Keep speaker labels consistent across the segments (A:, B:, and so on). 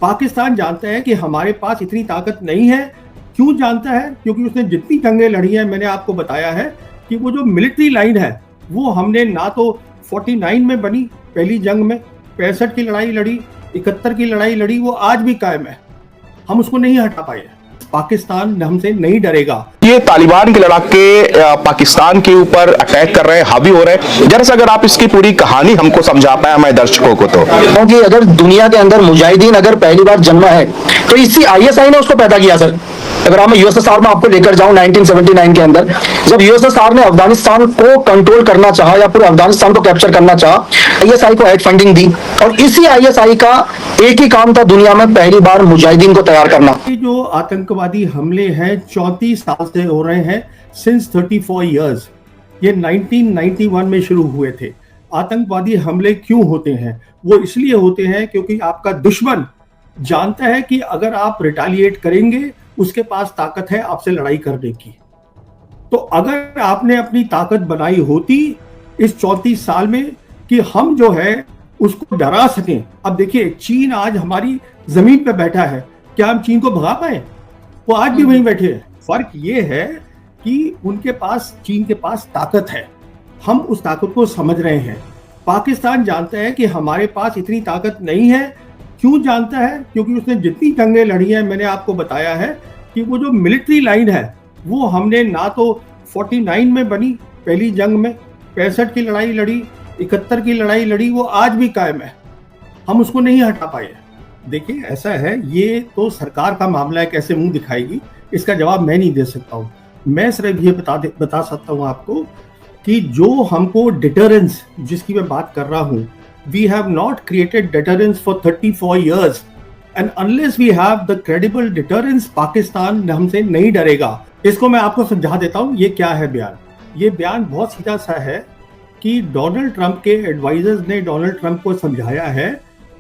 A: पाकिस्तान जानता है कि हमारे पास इतनी ताकत नहीं है। क्यों जानता है? क्योंकि उसने जितनी जंगें लड़ी हैं, मैंने आपको बताया है कि वो जो मिलिट्री लाइन है वो हमने ना तो 49 में बनी पहली जंग में, 65 की लड़ाई लड़ी, 71 की लड़ाई लड़ी, वो आज भी कायम है। हम उसको नहीं हटा पाए। पाकिस्तान हमसे नहीं डरेगा।
B: ये तालिबान के लड़ाके पाकिस्तान के ऊपर अटैक कर रहे हैं, हावी हो रहे हैं। जरा सा अगर आप इसकी पूरी कहानी हमको समझा पाए हमारे दर्शकों को तो।
C: क्योंकि अगर दुनिया के अंदर मुजाहिदीन अगर पहली बार जन्मा है तो इसी आईएसआई ने उसको पैदा किया सर। अगर मैं यूएसएसआर में आपको लेकर जाऊं 1979 के अंदर, जब यूएसएसआर ने अफगानिस्तान को कंट्रोल करना चाहा या पूरे अफगानिस्तान को कैप्चर करना चाहा, आईएसआई को एड फंडिंग दी और इसी आईएसआई का एक ही काम था दुनिया में पहली बार मुजाहिदीन को तैयार करना।
A: जो आतंकवादी हमले हैं 34 साल से हो रहे हैं, सिंस 34 इयर्स। ये 1991 में शुरू हुए थे। आतंकवादी हमले क्यों होते हैं? वो इसलिए होते हैं क्योंकि आपका दुश्मन जानता है कि अगर आप रिटालिएट करेंगे उसके पास ताकत है आपसे लड़ाई करने की। तो अगर आपने अपनी ताकत बनाई होती इस 34 साल में कि हम जो है उसको डरा सकें। अब देखिए, चीन आज हमारी जमीन पे बैठा है, क्या हम चीन को भगा पाए? वो आज भी वहीं बैठे हैं। फर्क ये है कि उनके पास, चीन के पास ताकत है, हम उस ताकत को समझ रहे हैं। पाकिस्तान जानता है कि हमारे पास इतनी ताकत नहीं है। क्यों जानता है? क्योंकि उसने जितनी जंगें लड़ी हैं, मैंने आपको बताया है कि वो जो मिलिट्री लाइन है वो हमने ना तो 49 में बनी पहली जंग में, 65 की लड़ाई लड़ी, 71 की लड़ाई लड़ी, वो आज भी कायम है। हम उसको नहीं हटा पाए। देखिए, ऐसा है, ये तो सरकार का मामला है, कैसे मुंह दिखाएगी इसका जवाब मैं नहीं दे सकता हूँ। मैं सिर्फ ये बता सकता हूँ आपको कि जो हमको डिटरेंस जिसकी मैं बात कर रहा हूँ, we have not created deterrence for 34 years and unless we have the credible deterrence, Pakistan हमसे नहीं डरेगा। इसको मैं आपको समझा देता हूँ ये क्या है बयान। ये बयान बहुत सीधा सा है कि डोनाल्ड ट्रंप के एडवाइजर्स ने डोनाल्ड ट्रंप को समझाया है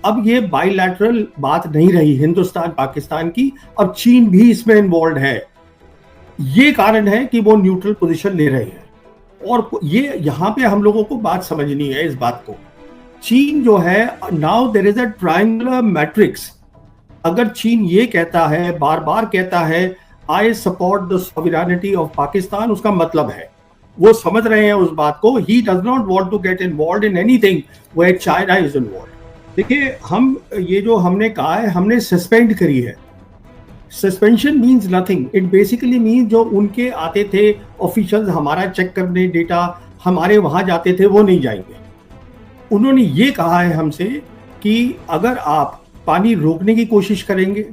A: अब ये बाइलैटरल बात नहीं रही हिंदुस्तान पाकिस्तान की, अब चीन भी इसमें इन्वॉल्व है। ये कारण है कि वो न्यूट्रल पोजीशन ले रहे हैं। और ये यहाँ पे हम लोगों को बात समझनी है इस बात को। चीन जो है, now there is a triangular matrix. अगर चीन ये कहता है, बार बार कहता है, I support the sovereignty of Pakistan, उसका मतलब है वो समझ रहे हैं उस बात को। He does not want to get involved in anything where China is involved. देखिए, हम ये जो हमने कहा है, हमने सस्पेंड करी है। Suspension means nothing, it basically means जो उनके आते थे ऑफिशियल्स हमारा चेक करने, डेटा हमारे वहां जाते थे, वो नहीं जाएंगे। उन्होंने ये कहा है हमसे कि अगर आप पानी रोकने की कोशिश करेंगे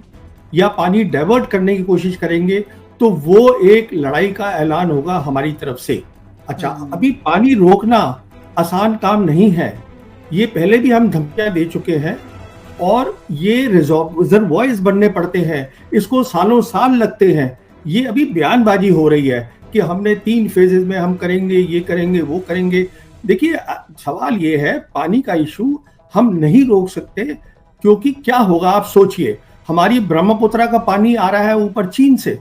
A: या पानी डाइवर्ट करने की कोशिश करेंगे तो वो एक लड़ाई का ऐलान होगा हमारी तरफ से। अच्छा, अभी पानी रोकना आसान काम नहीं है, ये पहले भी हम धमकियां दे चुके हैं और ये रिजर्वॉयर्स बनने पड़ते हैं, इसको सालों साल लगते हैं। ये अभी बयानबाजी हो रही है कि हमने 3 फेजेस में हम करेंगे, ये करेंगे, वो करेंगे। देखिए, सवाल ये है, पानी का इशू हम नहीं रोक सकते क्योंकि क्या होगा आप सोचिए, हमारी ब्रह्मपुत्रा का पानी आ रहा है ऊपर चीन से।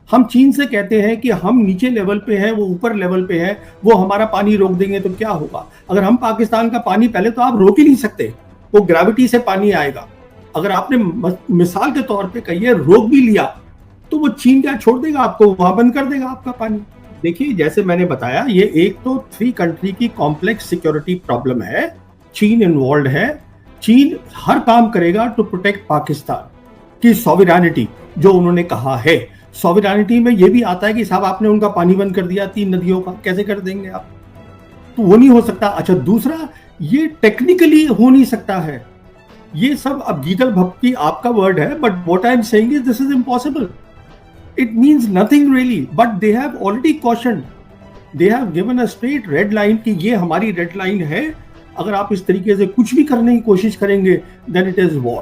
A: हम चीन से कहते हैं कि हम नीचे लेवल पे हैं, वो ऊपर लेवल पे है, वो हमारा पानी रोक देंगे तो क्या होगा? अगर हम पाकिस्तान का पानी, पहले तो आप रोक ही नहीं सकते, वो ग्रेविटी से पानी आएगा। अगर आपने मिसाल के तौर पे कहिए रोक भी लिया तो वो चीन क्या छोड़ देगा आपको, वहां बंद कर देगा आपका पानी। देखिए, जैसे मैंने बताया, ये एक तो 3 कंट्री की कॉम्प्लेक्स सिक्योरिटी प्रॉब्लम है। चीन इन्वॉल्व है। चीन हर काम करेगा टू प्रोटेक्ट पाकिस्तान की सॉवरेनिटी, जो उन्होंने कहा है। सॉवरेनिटी में ये भी आता है कि साहब आपने उनका पानी बंद कर दिया 3 नदियों का, कैसे कर देंगे आप? तो वो नहीं हो सकता। अच्छा, दूसरा, ये टेक्निकली हो नहीं सकता है। ये सब अब गीतल भक्ति आपका वर्ड है, but what I am saying is this is impossible. It means nothing really, but they have already cautioned. They have given a straight red line कि ये हमारी रेड लाइन है, अगर आप इस तरीके से कुछ भी करने की कोशिश करेंगे then it is war.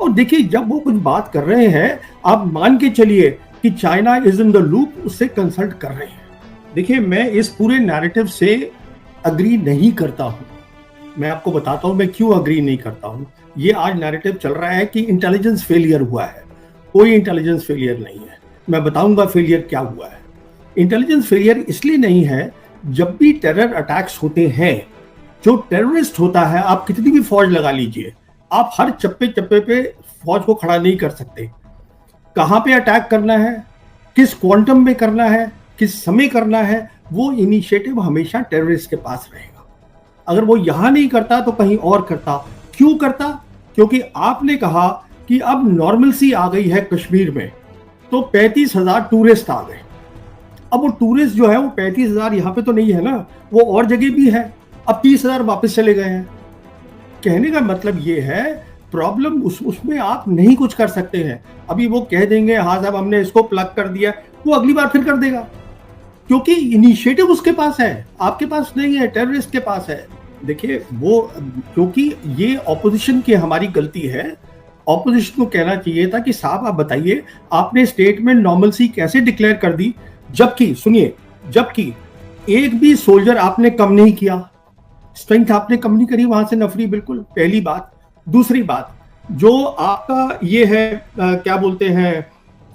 A: और देखिए, जब वो कुछ बात कर रहे हैं, आप मान के चलिए कि China is in the loop, उससे कंसल्ट कर रहे हैं। देखिए, मैं इस पूरे नैरेटिव से अग्री नहीं करता हूँ। मैं आपको बताता हूँ मैं क्यों अग्री नहीं करता हूँ। ये आज नैरेटिव चल रहा है कि इंटेलिजेंस फेलियर हुआ है। कोई इंटेलिजेंस फेलियर नहीं है। मैं बताऊंगा फेलियर क्या हुआ है। इंटेलिजेंस फेलियर इसलिए नहीं है, जब भी टेरर अटैक्स होते हैं, जो टेररिस्ट होता है, आप कितनी भी फौज लगा लीजिए, आप हर चप्पे चप्पे पे फौज को खड़ा नहीं कर सकते। कहाँ पे अटैक करना है, किस क्वांटम में करना है, किस समय करना है, वो इनिशिएटिव हमेशा टेररिस्ट के पास रहेगा। अगर वो यहाँ नहीं करता तो कहीं और करता। क्यों करता? क्योंकि आपने कहा कि अब नॉर्मलसी आ गई है कश्मीर में, तो 35,000 टूरिस्ट आ गए। अब वो टूरिस्ट जो है वो 35,000 यहाँ पे तो नहीं है ना, वो और जगह भी है। अब 30,000 वापस चले गए हैं। कहने का मतलब ये है, प्रॉब्लम उसमें आप नहीं कुछ कर सकते हैं। अभी वो कह देंगे हाँ साहब हमने इसको प्लग कर दिया, वो अगली बार फिर कर देगा, क्योंकि इनिशिएटिव उसके पास है, आपके पास नहीं है, टेररिस्ट के पास है। देखिए वो, क्योंकि ये ऑपोजिशन की हमारी गलती है। ऑपोजिशन को कहना चाहिए था कि साहब आप बताइए आपने स्टेट में नॉर्मलसी कैसे डिक्लेयर कर दी, जबकि सुनिए, जबकि एक भी सोल्जर आपने कम नहीं किया, स्ट्रेंथ आपने कम नहीं करी वहां से नफरी, बिल्कुल पहली बात। दूसरी बात, जो आपका ये है क्या बोलते हैं,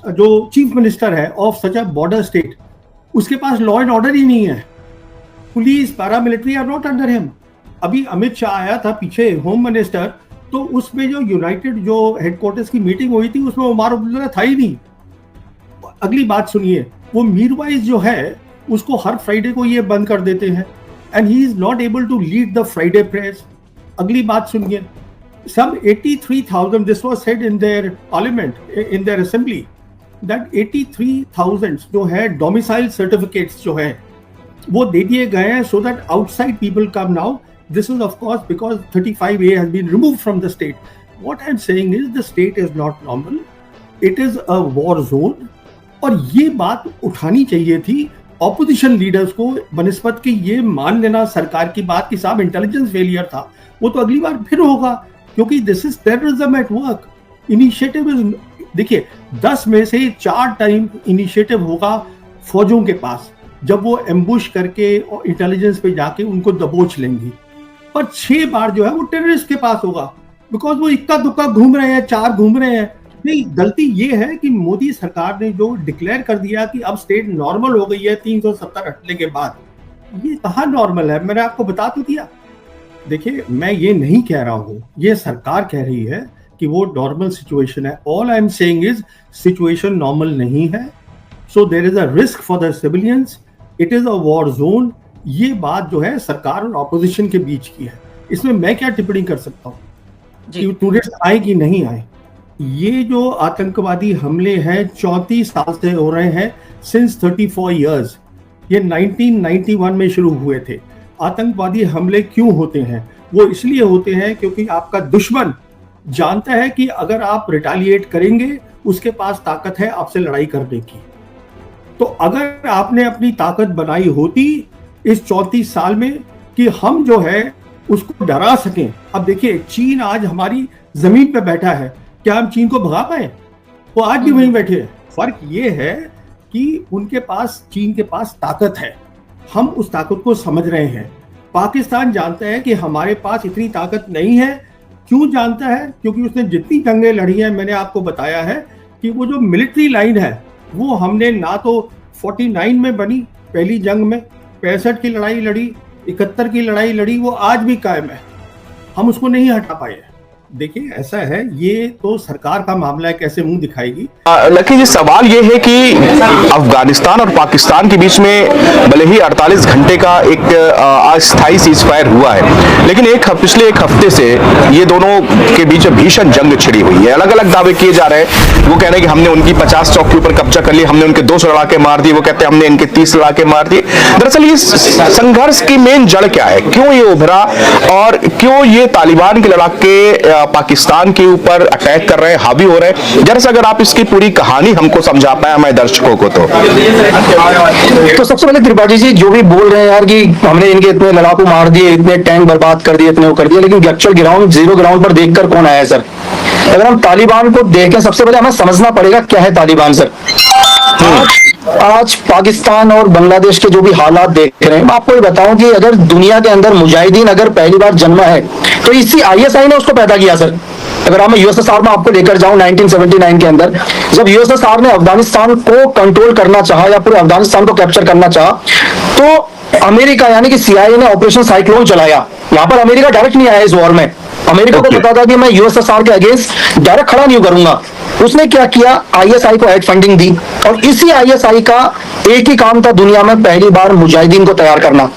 A: जो चीफ मिनिस्टर है of such a border state, उसके पास लॉ एंड ऑर्डर ही नहीं है। Police, paramilitary are not under him. अभी अमित शाह आया था पीछे, होम मिनिस्टर, तो उसमें जो यूनाइटेड जो हेडक्वार्टर्स की मीटिंग हुई थी उसमें उमर अब्दुल्ला था ही नहीं। अगली बात सुनिए, वो मीरवाइज जो है उसको हर फ्राइडे को ये बंद कर देते हैं, and he is not able to lead the Friday prayers. अगली बात सुनिए, some 83,000, this was said in their parliament, in their assembly, that 83,000 जो है domicile certificates जो है वो दे दिए गए हैं so that outside people come now. This is of course because 35A has been removed from the state. What I'm saying is the state is not normal. It is a war zone. और ये बात उठानी चाहिए थी opposition leaders को, बनिस्बत के ये मान लेना सरकार की बात कि साहब इंटेलिजेंस फेलियर था, वो तो अगली बार फिर होगा, क्योंकि this is terrorism at work. Initiative is, देखिए 10 में से 4 टाइम इनिशिएटिव होगा फौजों के पास, जब वो एम्बुश करके और इंटेलिजेंस पे जाके उनको दबोच लेंगी, पर 6 बार जो है वो टेररिस्ट के पास होगा, बिकॉज वो इक्का दुक्का घूम रहे हैं, 4 घूम रहे हैं। नहीं, गलती ये है कि मोदी सरकार ने जो डिक्लेयर कर दिया कि अब स्टेट नॉर्मल हो गई है 370 हटने के बाद, ये कहाँ नॉर्मल है? मैंने आपको बता तो दिया। देखिए मैं ये नहीं कह रहा हूँ, ये सरकार कह रही है कि वो नॉर्मल सिचुएशन है। All I am saying is situation normal नहीं है, so there is a risk for the civilians, it is a war zone. ये बात जो है सरकार और ऑपोजिशन के बीच की है, इसमें मैं क्या टिप्पणी कर सकता हूँ कि टूरिस्ट आए कि नहीं आए। ये जो आतंकवादी हमले हैं 34 साल से हो रहे हैं, सिंस 34 इयर्स। ये 1991 में शुरू हुए थे। आतंकवादी हमले क्यों होते हैं? वो इसलिए होते हैं क्योंकि आपका दुश्मन जानता है कि अगर आप रिटेलिएट करेंगे उसके पास ताकत है आपसे लड़ाई करने की। तो अगर आपने अपनी ताकत बनाई होती इस 34 साल में कि हम जो है उसको डरा सकें। अब देखिए चीन आज हमारी जमीन पे बैठा है, क्या हम चीन को भगा पाए? वो आज भी वहीं बैठे हैं। फर्क ये है कि उनके पास, चीन के पास ताकत है, हम उस ताकत को समझ रहे हैं। पाकिस्तान जानता है कि हमारे पास इतनी ताकत नहीं है। क्यों जानता है? क्योंकि उसने जितनी जंगें लड़ी हैं, मैंने आपको बताया है कि वो जो मिलिट्री लाइन है वो हमने ना तो 49 में बनी पहली जंग में, 65 की लड़ाई लड़ी, 71 की लड़ाई लड़ी, वो आज भी कायम है, हम उसको नहीं हटा पाए। देखिए ऐसा है, ये तो सरकार का मामला है, कैसे मुंह दिखाएगी।
B: लकी जी, सवाल ये है कि अफगानिस्तान और पाकिस्तान के बीच में भले ही 48 घंटे का एक अस्थायी सीज फायर हुआ है, लेकिन पिछले एक हफ्ते से ये दोनों के बीच भीषण जंग छिड़ी हुई है। अलग अलग दावे किए जा रहे हैं। वो कह रहे हैं कि हमने उनकी 50 चौक के ऊपर कब्जा कर लिया, हमने उनके 200 लड़ाके मार दिए, वो कहते हैं हमने इनके 30 लड़ाके मार दिए। दरअसल ये संघर्ष की मेन जड़ क्या है? क्यों ये उभरा और क्यों ये तालिबान के लड़ाके पाकिस्तान के ऊपर अटैक कर रहे हैं, हावी हो रहे हैं? जरा अगर आप इसकी पूरी कहानी हमको समझा पाए हमारे दर्शकों को तो
C: सबसे पहले त्रिपाठी जी जो भी बोल रहे हैं यार कि हमने इनके इतने लड़ाकू मार दिए, इतने टैंक बर्बाद कर दिए, इतने वो कर दिए, लेकिन एक्चुअल ग्राउंड, जीरो ग्राउंड पर देखकर कौन आया है सर? अगर हम तालिबान को देखें, सबसे पहले हमें समझना पड़ेगा क्या है तालिबान सर। आज पाकिस्तान और बांग्लादेश के जो भी हालात देख रहे हैं, मैं आपको ये बताऊं कि अगर दुनिया के अंदर मुजाहिदीन अगर पहली बार जन्मा है तो इसी आईएसआई ने उसको पैदा किया सर। अगर मैं यूएसएसआर में आपको लेकर जाऊं 1979 के अंदर, जब यूएसएसआर ने अफगानिस्तान को कंट्रोल करना चाहा या पूरे अफगानिस्तान को कैप्चर करना चाहा, तो अमेरिका यानी कि सीआईए ने ऑपरेशन साइक्लोन चलाया। यहां पर अमेरिका डायरेक्ट नहीं आया इस वॉर में, अमेरिका को पता था कि मैं यूएसएसआर के अगेंस्ट डायरेक्ट खड़ा नहीं करूंगा। उसने क्या किया, आईएसआई को एड फंडिंग दी, और इसी आईएसआई का एक ही काम था दुनिया में, पहली बार मुजाहिदीन को तैयार करना।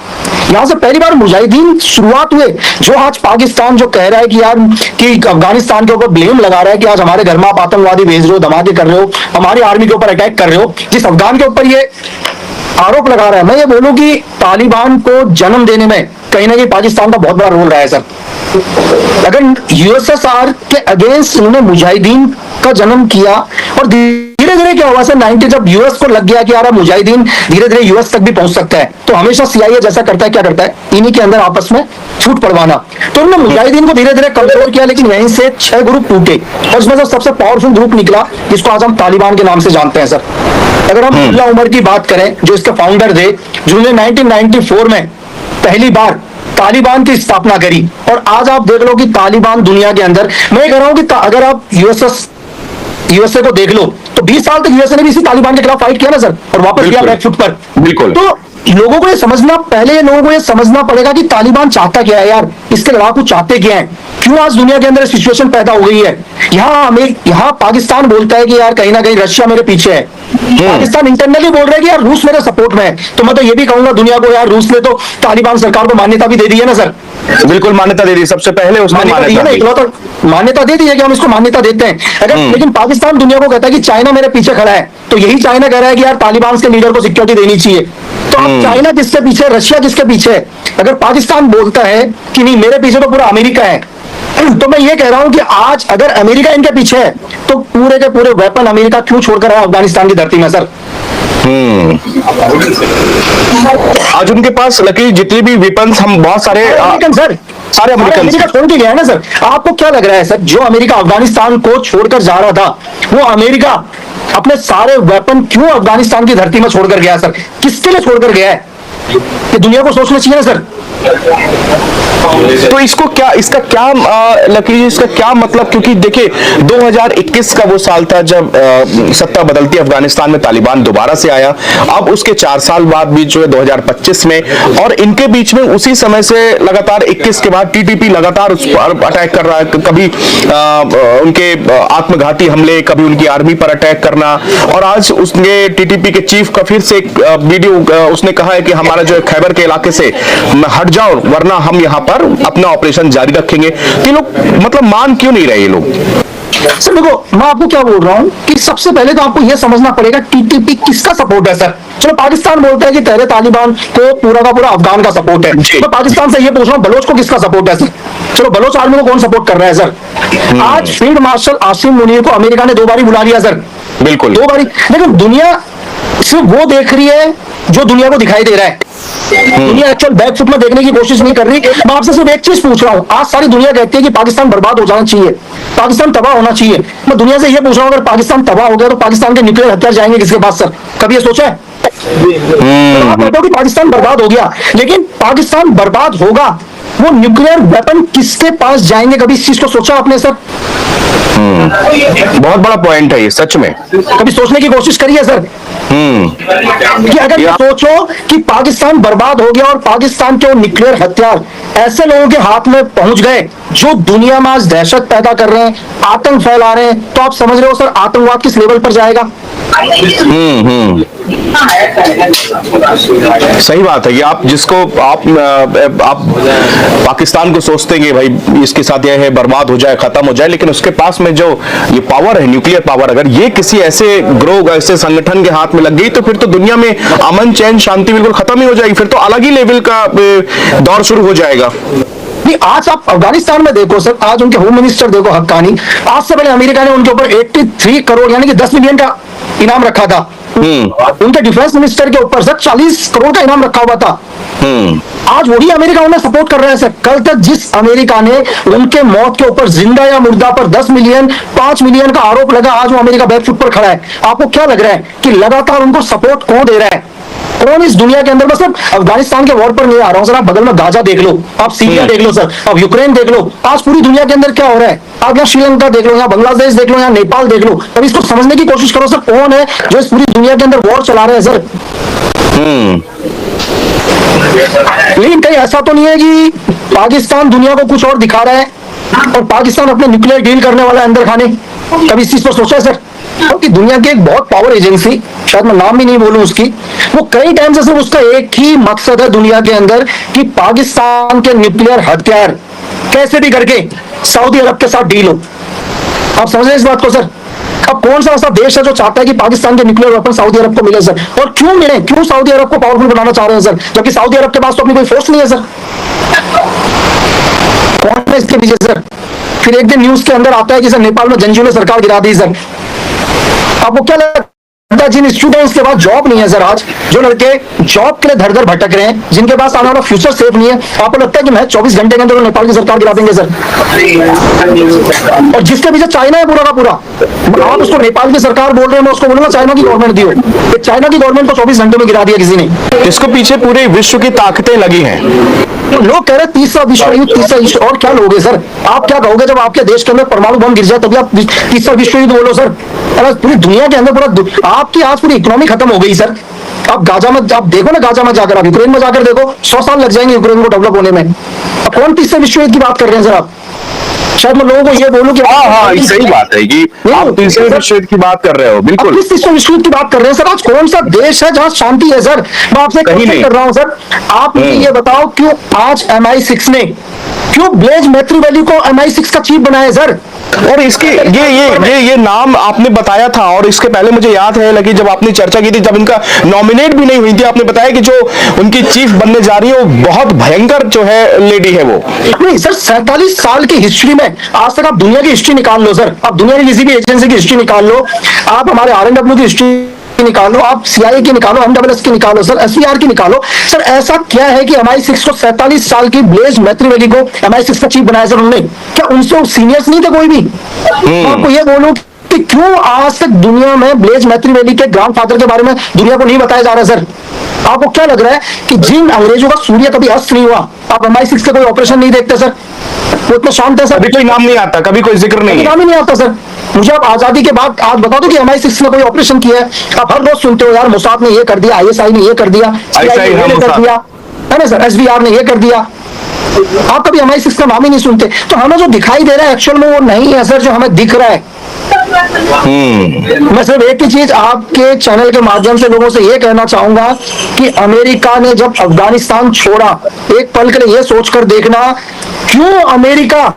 C: यहां से पहली बार मुजाहिदीन शुरुआत हुए। जो आज पाकिस्तान जो कह रहा है कि यार कि अफगानिस्तान के ऊपर ब्लेम लगा रहा है कि आज हमारे घर में आप आतंकवादी भेज रहे हो, धमाके कर रहे हो, हमारी आर्मी के ऊपर अटैक कर रहे हो, जिस अफगान के ऊपर ये आरोप लगा रहा है, मैं ये बोलूं कि तालिबान को जन्म देने में कहीं ना कहीं पाकिस्तान का बहुत बड़ा रोल रहा है सर। अगर यूएसएसआर के अगेंस्ट उन्होंने मुजाहिदीन का जन्म किया, और धीरे धीरे क्या हुआ सर, 90 जब यूएस को लग गया कि यार मुजाहिदीन धीरे धीरे यूएस तक भी पहुंच सकता है, तो हमेशा सीआईए जैसा करता है, क्या करता है, इन्हीं के अंदर आपस में छूट पड़वाना। तो उन्होंने मुजाहिदीन को धीरे धीरे कंट्रोल किया, लेकिन यहीं से 6 ग्रुप टूटे, और इसमें से सबसे पावरफुल ग्रुप निकला जिसको आज हम तालिबान के नाम से जानते हैं सर। अगर हम मुल्ला उमर की बात करें, जो इसके फाउंडर थे, जिन्होंने 1994 में पहली बार तालिबान की स्थापना करी, और आज आप देख लो कि तालिबान दुनिया के अंदर, मैं कह रहा हूं कि अगर आप यूएसए को देख लो तो 20 साल तक यूएसए ने भी इसी तालिबान के खिलाफ फाइट किया ना सर, और वापस किया बैक फुट पर।
B: बिल्कुल।
C: तो लोगों को ये समझना, पहले लोगों को ये समझना पड़ेगा कि तालिबान चाहता क्या है यार, इसके लड़ाकू चाहते क्या है, क्यों आज दुनिया के अंदर सिचुएशन पैदा हो गई है। यहाँ पाकिस्तान बोलता है कि यार कहीं ना कहीं रशिया मेरे पीछे है, पाकिस्तान इंटरनली बोल रहा है कि यार रूस मेरे सपोर्ट में है। तो मैं तो ये भी कहूंगा दुनिया को, यार रूस ने तो तालिबान सरकार को मान्यता भी दे दी है ना सर।
B: बिल्कुल मान्यता दे दी, सबसे पहले उसने
C: मान्यता दे दी है कि हम इसको मान्यता देते हैं। अगर लेकिन पाकिस्तान दुनिया को कहता है कि चाइना मेरे पीछे खड़ा है, तो यही चाइना कह रहा है कि यार तालिबान के लीडर को सिक्योरिटी देनी चाहिए। तो अब चाइना किसके पीछे, रशिया किसके पीछे है? अगर पाकिस्तान बोलता है कि नहीं मेरे पीछे तो पूरा अमेरिका है, तो मैं ये कह रहा हूं कि आज अगर अमेरिका इनके पीछे है, तो पूरे के पूरे वेपन अमेरिका क्यों छोड़कर आया अफगानिस्तान की धरती में सर?
B: आज उनके पास लकीर जितनी भी वेपन्स, हम बहुत सारे
C: अमेरिकन सर,
B: सारे अमेरिकन
C: छोड़ के गया है ना सर। आपको क्या लग रहा है सर, जो अमेरिका अफगानिस्तान को छोड़कर जा रहा था, वो अमेरिका अपने सारे वेपन क्यों अफगानिस्तान की धरती में छोड़कर गया सर? किसके लिए छोड़कर गया है, ये दुनिया को सोचना चाहिए ना सर।
B: तो इसको क्या, इसका क्या लकीर, इसका क्या मतलब? क्योंकि देखिए 2021 का वो साल था जब सत्ता बदलती अफगानिस्तान में, तालिबान दोबारा से आया। अब उसके 4 साल बाद भी जो है 2025 में, और इनके बीच में उसी समय से लगातार 21 के बाद टीटीपी लगातार उस पर अटैक कर रहा है, कभी उनके आत्मघाती हमले, कभी उनकी आर्मी पर अटैक करना। और आज उसने टीटीपी के चीफ का फिर से एक वीडियो उसने कहा है कि हमारा जो है खैबर के इलाके से हट जाओ, वरना हम यहाँ पर अपना ऑपरेशन जारी रखेंगे। तो लोग मतलब मान क्यों नहीं रहे ये लोग?
C: सर देखो, मैं आपको क्या बोल रहा हूं कि सबसे पहले तो आपको यह समझना पड़ेगा टीटीपी किसका सपोर्ट है सर। चलो पाकिस्तान बोलता है कि तेरे तालिबान को पूरा का पूरा अफगान का सपोर्ट है, मैं पाकिस्तान से ये पूछ रहा हूं बलोच को किसका सपोर्ट है सर? चलो बलोच आर्मी को कौन सपोर्ट कर रहा है सर? आज फील्ड मार्शल आसिम मुनीर को अमेरिका ने 2 बार बुला लिया सर,
B: बिल्कुल
C: 2 बार। लेकिन दुनिया सिर्फ वो देख रही है जो दुनिया को दिखाई दे रहा है, दुनिया एक्चुअल बैकफुट में देखने की कोशिश नहीं कर रही। मैं आपसे सिर्फ एक चीज पूछ रहा हूं, आज सारी दुनिया कहती है कि पाकिस्तान बर्बाद हो जाना चाहिए, पाकिस्तान तबाह होना चाहिए। मैं दुनिया से ये पूछ रहा हूं, अगर पाकिस्तान तबाह हो गया तो पाकिस्तान के न्यूक्लियर हथियार जाएंगे किसके पास सर? कभी ये सोचा है? आप कहते हो कि पाकिस्तान बर्बाद हो गया, लेकिन पाकिस्तान बर्बाद होगा, वो न्यूक्लियर वेपन किसके पास जाएंगे? कभी इस चीज को सोचा आपने सर?
B: बहुत बड़ा पॉइंट है ये, सच में
C: कभी सोचने की कोशिश करिए सर कि अगर ये सोचो कि पाकिस्तान बर्बाद हो गया और पाकिस्तान के न्यूक्लियर हथियार ऐसे लोगों के हाथ में पहुंच गए जो दुनिया में आज दहशत पैदा कर रहे हैं, आतंक फैला रहे हैं, तो आप समझ रहे हो सर आतंकवाद किस लेवल पर जाएगा?
B: सही बात है ये। आप जिसको आप पाकिस्तान को सोचते हैं भाई इसके साथ यह है बर्बाद हो जाए, खत्म हो जाए, लेकिन उसके पास में जो ये पावर है, न्यूक्लियर पावर, अगर ये किसी ऐसे ग्रोह, ऐसे संगठन के हाथ में लग गई तो फिर तो दुनिया में अमन चैन शांति बिल्कुल खत्म ही हो जाएगी, फिर तो अलग ही लेवल का दौर शुरू हो जाएगा।
C: नहीं, आज आप अफगानिस्तान में देखो सर, आज उनके होम मिनिस्टर देखो हक्कानी, आज से पहले अमेरिका ने उनके ऊपर 83 करोड़ यानी कि 10 मिलियन का इनाम रखा था। उनके डिफेंस मिनिस्टर के ऊपर सर 40 करोड़ का इनाम रखा हुआ था। आज वही अमेरिका उन्हें सपोर्ट कर रहा है सर। कल तक जिस अमेरिका ने उनके मौत के ऊपर जिंदा या मुर्दा पर 10 मिलियन 5 मिलियन का आरोप लगा, आज वो अमेरिका बैकफुट पर खड़ा है। आपको क्या लग रहा है कि लगातार उनको सपोर्ट कौन दे रहा है? कौन इस दुनिया के अंदर? बस अफगानिस्तान के वॉर पर नहीं आ रहा हूं सर, आप बगल में गाजा देख लो, आप सीरिया देख लो सर, अब यूक्रेन देख लो, आज पूरी दुनिया के अंदर क्या हो रहा है। आप यहाँ श्रीलंका देख लो, यहाँ बांग्लादेश देख लो, यहाँ नेपाल देख लो। अब इसको समझने की कोशिश करो सर, कौन है जो इस पूरी दुनिया के अंदर वॉर चला रहे हैं सर? लेकिन कहीं ऐसा तो नहीं है कि पाकिस्तान दुनिया को कुछ और दिखा रहा है और पाकिस्तान अपने न्यूक्लियर डील करने वाला है अंदर खाने, कभी इस चीज पर सोचा है सर? क्योंकि दुनिया की एक बहुत पावर एजेंसी, शायद मैं नाम भी नहीं बोलूं उसकी, वो कई टाइम से सिर्फ उसका एक ही मकसद है दुनिया के अंदर कि पाकिस्तान के न्यूक्लियर हथियार कैसे भी करके सऊदी अरब के साथ डील हो। आप समझ रहे हैं इस बात को सर? अब कौन सा ऐसा देश है जो चाहता है कि पाकिस्तान के न्यूक्लियर वेपन सऊदी अरब को मिले सर? और क्यों मिले? क्यों सऊदी अरब को पावरफुल बनाना चाह रहे हैं सर, जबकि सऊदी अरब के पास तो अपनी कोई फोर्स नहीं है सर? कौन है इसके पीछे सर? फिर एक दिन न्यूज के अंदर आता है कि सर नेपाल में जंजीर ने सरकार गिरा दी सर। आपको क्या लगता है जिन स्टूडेंट्स के पास जॉब नहीं है सर, आज जो लड़के जॉब के लिए धर धर भटक रहे हैं, जिनके पास आने वाला फ्यूचर सेफ नहीं है, आपको लगता है कि मैं 24 घंटे के अंदर नेपाल की सरकार गिरा देंगे सर? और जिसके पीछे चाइना है पूरा का पूरा, आप उसको नेपाल की सरकार बोल रहे हैं, मैं उसको बोलूंगा चाइना की गवर्नमेंट दियो। चाइना की गवर्नमेंट को 24 घंटे में गिरा दिया किसी ने।
B: इसको पीछे पूरे विश्व की ताकतें लगी हैं।
C: लोग कह रहे तीसरा विश्व युद्ध, तीसरा विश्व, और क्या लोगे सर? आप क्या कहोगे जब आपके देश के अंदर परमाणु बम गिर जाए तभी आप तीसरा विश्व युद्ध बोलो सर? अरे पूरी दुनिया के अंदर पूरा आपकी आज पूरी इकोनॉमी खत्म हो गई सर। आप गाजा में आप देखो ना, गाजा में जाकर, आप यूक्रेन में जाकर देखो, 100 साल लग जाएंगे यूक्रेन को डेवलप होने में। अब कौन तीसरे विश्व युद्ध की बात कर रहे हैं सर आप? शायद मैं लोगों को ये बोलूं कि
B: हाँ, सही बात है कि आप तीसरे विश्व युद्ध की बात कर रहे हो। बिल्कुल,
C: किस तीसरे विश्व युद्ध की बात कर रहे हैं सर? आज कौन सा देश है जहां शांति है सर? मैं आपसे क्वेश्चन कर रहा हूं सर, आप मुझे ये बताओ, क्यों आज MI6 ने क्यों ब्लेज मैत्रीवैली को MI6 का चीफ बनाया सर?
B: और इसके ये नाम आपने बताया था, और इसके पहले मुझे याद है लगी जब आपने चर्चा की थी, जब इनका नॉमिनेट भी नहीं हुई थी, आपने बताया कि जो उनकी चीफ बनने जा रही है वो बहुत भयंकर जो है लेडी है वो।
C: नहीं सर, 47 साल की हिस्ट्री में आज तक आप दुनिया की हिस्ट्री निकाल लो सर, आप दुनिया की किसी भी एजेंसी की हिस्ट्री निकाल लो, आप हमारे RNW की हिस्ट्री निकालो, आप CIA की निकालो, MSS की निकालो सर, SVR की निकालो सर, ऐसा क्या है कि MI6 को 47 साल की ब्लेज मैत्रीवैली को MI6 का चीफ बनाया सर उन्होंने? क्या उनसे सीनियर्स नहीं थे कोई भी? आपको ये बोलूं कि क्यों आज तक दुनिया में ब्लेज मैत्रीवैली के ग्रैंडफादर के बारे में दुनिया को नहीं बताया जा रहा सर? आपको क्या लग रहा है कि जिन अंग्रेजों का सूर्य कभी अस्त नहीं हुआ, आप MI6 का कोई ऑपरेशन नहीं देखते सर? वो इतना शांत है सर,
B: कभी कोई नाम नहीं आता, कभी कोई जिक्र नहीं,
C: नाम ही नहीं आता सर। मुझे आप आजादी के बाद आज बता दो कि MI6 ने कोई ऑपरेशन किया है? आप हर रोज सुनते हो यार, मोसाद ने ये कर दिया, ISI ने ये कर दिया, CIA ने ये कर दिया, है ना सर, SVR ने ये कर दिया। आप कभी MI6 का नाम ही नहीं सुनते। तो हमें जो दिखाई दे रहा है एक्चुअल में वो नहीं है सर जो हमें दिख रहा है। मैं सिर्फ एक ही चीज आपके चैनल के माध्यम से लोगों से ये कहना चाहूंगा कि अमेरिका ने जब अफगानिस्तान छोड़ा, एक पल के लिए ये सोचकर देखना, क्यों अमेरिका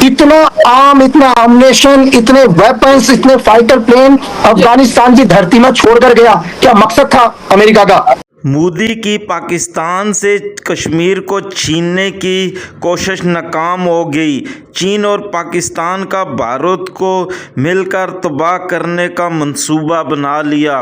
C: इतना आर्म, इतना एमुनेशन, इतने वेपन्स, इतने फाइटर प्लेन अफगानिस्तान की धरती में छोड़कर गया? क्या मकसद था अमेरिका का?
D: मोदी की पाकिस्तान से कश्मीर को छीनने की कोशिश नाकाम हो गई। चीन और पाकिस्तान का भारत को मिलकर तबाह करने का मंसूबा बना लिया।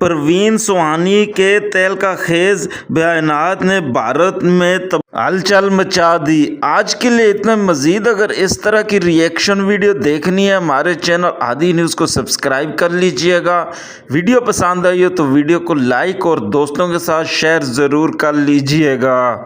D: परवीन सुहानी के तेल का खेज बयानात ने भारत में हलचल मचा दी। आज के लिए इतना। मज़ीद अगर इस तरह की रिएक्शन वीडियो देखनी है, हमारे चैनल आदि न्यूज़ को सब्सक्राइब कर लीजिएगा। वीडियो पसंद आई हो तो वीडियो को लाइक और दोस्तों के साथ शेयर ज़रूर कर लीजिएगा।